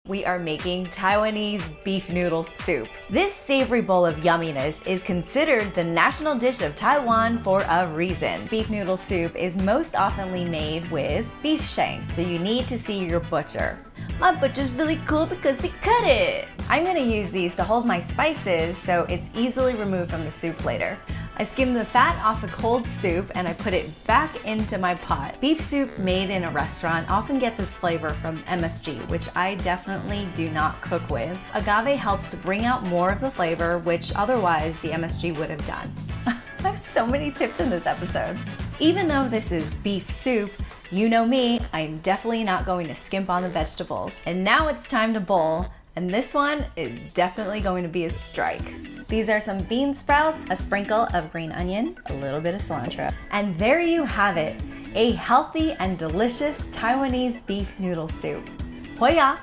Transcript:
We are making Taiwanese beef noodle soup. This savory bowl of yumminess is considered the national dish of Taiwan for a reason. Beef noodle soup is most oftenly made with beef shank, so you need to see your butcher. My butcher's really cool because he cut it. I'm gonna use these to hold my spices so it's easily removed from the soup later. I skim the fat off a cold soup and I put it back into my pot. Beef soup made in a restaurant often gets its flavor from MSG, which I definitely do not cook with. Agave helps to bring out more of the flavor, which otherwise the MSG would have done. I have so many tips in this episode. Even though this is beef soup, you know me, I'm definitely not going to skimp on the vegetables. And now it's time to bowl, and this one is definitely going to be a strike. These are some bean sprouts, a sprinkle of green onion, a little bit of cilantro, and there you have it, a healthy and delicious Taiwanese beef noodle soup. HOIA!